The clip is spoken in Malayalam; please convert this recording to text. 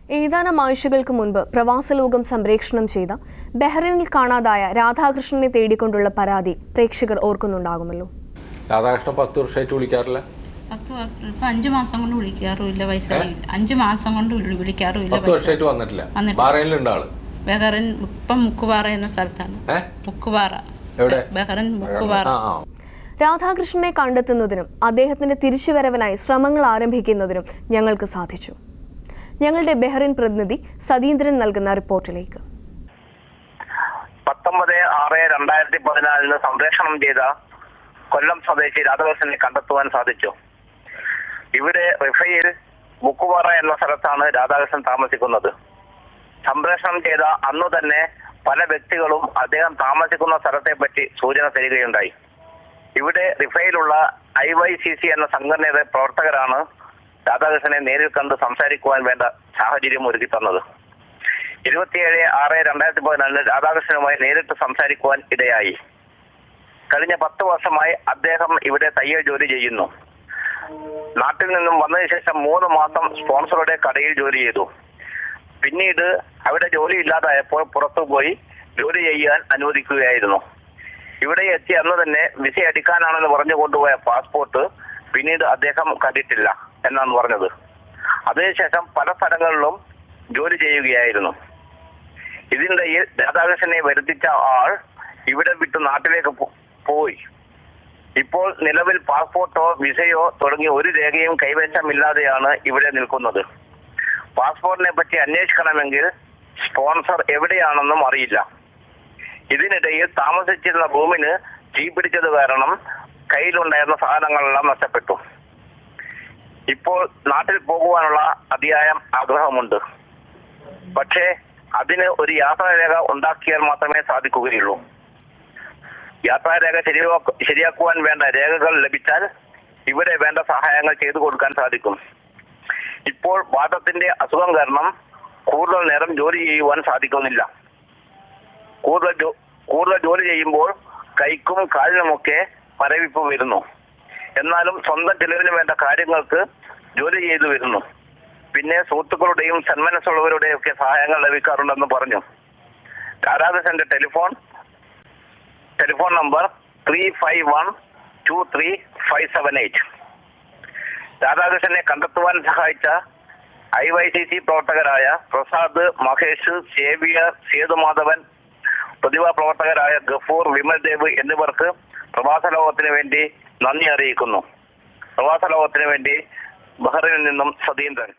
ഏതാനും ആഴ്ചകൾക്ക് മുൻപ് പ്രവാസലോകം സംപ്രേഷണം ചെയ്ത ബഹ്റൈനിൽ കാണാതായ രാധാകൃഷ്ണനെ തേടിക്കൊണ്ടുള്ള പരാതി പ്രേക്ഷകർ ഓർക്കുന്നുണ്ടാകുമല്ലോ. രാധാകൃഷ്ണൻ 10 വർഷമായിട്ട് വിളിക്കാറില്ല. 5 മാസം കൊണ്ട് വിളിക്കാറുമില്ല. വയസ്സായില്ല. 5 മാസം കൊണ്ട് വിളിക്കാറുമില്ല. 10 വർഷമായിട്ട് വന്നിട്ടില്ല. ബഹ്റൈനിലുണ്ട് ആള്. ബഹ്റൈൻ ഇപ്പം മുക്കുപാറ എന്ന സ്ഥലത്താണ്. മുക്കുപാറ. എവിടെ? ബഹ്റൈൻ മുക്കുപാറ. രാധാകൃഷ്ണനെ കണ്ടെത്തുന്നതിനും അദ്ദേഹത്തിന്റെ തിരിച്ചുവരവിനായി ശ്രമങ്ങൾ ആരംഭിക്കുന്നതിനും ഞങ്ങൾക്ക് സാധിച്ചു. ഞങ്ങളുടെ ബഹ്റൈൻ പ്രതിനിധി സതീന്ദ്രൻ നൽകുന്ന റിപ്പോർട്ടിലേക്ക്. 19/6/2014 സംപ്രേഷണം ചെയ്ത കൊല്ലം സ്വദേശി രാധാകൃഷ്ണനെ കണ്ടെത്തുവാൻ സാധിച്ചു. ഇവിടെ റിഫയിൽ മുക്കുപാറ എന്ന സ്ഥലത്താണ് രാധാകൃഷ്ണൻ താമസിക്കുന്നത്. സംപ്രേഷണം ചെയ്ത അന്നു തന്നെ പല വ്യക്തികളും അദ്ദേഹം താമസിക്കുന്ന സ്ഥലത്തെ പറ്റി സൂചന തരികയുണ്ടായി. ഇവിടെ റിഫയിലുള്ള IYCC എന്ന സംഘടനയുടെ പ്രവർത്തകരാണ് രാധാകൃഷ്ണനെ നേരിൽ കണ്ട് സംസാരിക്കുവാൻ വേണ്ട സാഹചര്യം ഒരുക്കി തന്നത്. 27/6/2014 രാധാകൃഷ്ണനുമായി നേരിട്ട് സംസാരിക്കുവാൻ ഇടയായി. കഴിഞ്ഞ 10 വർഷമായി അദ്ദേഹം ഇവിടെ തയ്യൽ ജോലി ചെയ്യുന്നു. നാട്ടിൽ നിന്നും വന്നതിന് ശേഷം 3 മാസം സ്പോൺസറുടെ കടയിൽ ജോലി ചെയ്തു. പിന്നീട് അവിടെ ജോലി ഇല്ലാതായപ്പോൾ പുറത്തുപോയി ജോലി ചെയ്യാൻ അനുവദിക്കുകയായിരുന്നു. ഇവിടെ എത്തി അന്ന് തന്നെ വിസ അടിക്കാനാണെന്ന് പറഞ്ഞു കൊണ്ടുപോയ പാസ്പോർട്ട് പിന്നീട് അദ്ദേഹം കണ്ടിട്ടില്ല എന്നാണ് പറഞ്ഞത്. അതിനുശേഷം പല സ്ഥലങ്ങളിലും ജോലി ചെയ്യുകയായിരുന്നു. ഇതിനിടയിൽ രാധാകൃഷ്ണനെ വരുത്തിച്ച ആൾ ഇവിടെ വിട്ട് നാട്ടിലേക്ക് പോയി. ഇപ്പോൾ നിലവിൽ പാസ്പോർട്ടോ വിസയോ തുടങ്ങിയ ഒരു രേഖയും കൈവശമില്ലാതെയാണ് ഇവിടെ നിൽക്കുന്നത്. പാസ്പോർട്ടിനെ പറ്റി അന്വേഷിക്കണമെങ്കിൽ സ്പോൺസർ എവിടെയാണെന്നും അറിയില്ല. ഇതിനിടയിൽ താമസിച്ചിരുന്ന റൂമിന് തീ പിടിച്ചത് കാരണം കയ്യിലുണ്ടായിരുന്ന സാധനങ്ങളെല്ലാം നഷ്ടപ്പെട്ടു. ഇപ്പോൾ നാട്ടിൽ പോകുവാനുള്ള അതിയായ ആഗ്രഹമുണ്ട്. പക്ഷേ അതിന് ഒരു യാത്രാരേഖ ഉണ്ടാക്കിയാൽ മാത്രമേ സാധിക്കുകയുള്ളൂ. യാത്രാരേഖ ശരിയാക്കുവാൻ വേണ്ട രേഖകൾ ലഭിച്ചാൽ ഇവിടെ വേണ്ട സഹായങ്ങൾ ചെയ്തു കൊടുക്കാൻ സാധിക്കും. ഇപ്പോൾ വാദത്തിന്റെ അസുഖം കാരണം കൂടുതൽ നേരം ജോലി ചെയ്യുവാൻ സാധിക്കുന്നില്ല. കൂടുതൽ ജോലി ചെയ്യുമ്പോൾ കൈക്കും കാലിനുമൊക്കെ മരവിപ്പ് വരുന്നു. എന്നാലും സ്വന്തം ചെലവിന് വേണ്ട കാര്യങ്ങൾക്ക് ജോലി ചെയ്തു വരുന്നു. പിന്നെ സുഹൃത്തുക്കളുടെയും സന്മനസ്സുള്ളവരുടെയും ഒക്കെ സഹായങ്ങൾ ലഭിക്കാറുണ്ടെന്ന് പറഞ്ഞു. രാധാകൃഷ്ണന്റെ ടെലിഫോൺ നമ്പർ 35123578. രാധാകൃഷ്ണനെ കണ്ടെത്തുവാൻ സഹായിച്ച IYCC പ്രവർത്തകരായ പ്രസാദ്, മഹേഷ്, സേവിയർ, സേതുമാധവൻ, പ്രതിഭാ പ്രവർത്തകരായ ഗഫൂർ, വിമൽ ദേവ് എന്നിവർക്ക് പ്രവാസ ലോകത്തിന് വേണ്ടി നന്ദി അറിയിക്കുന്നു. പ്രവാസ ലോകത്തിന് വേണ്ടി ബഹ്റൈനിൽ നിന്നും സതീന്ദ്രൻ.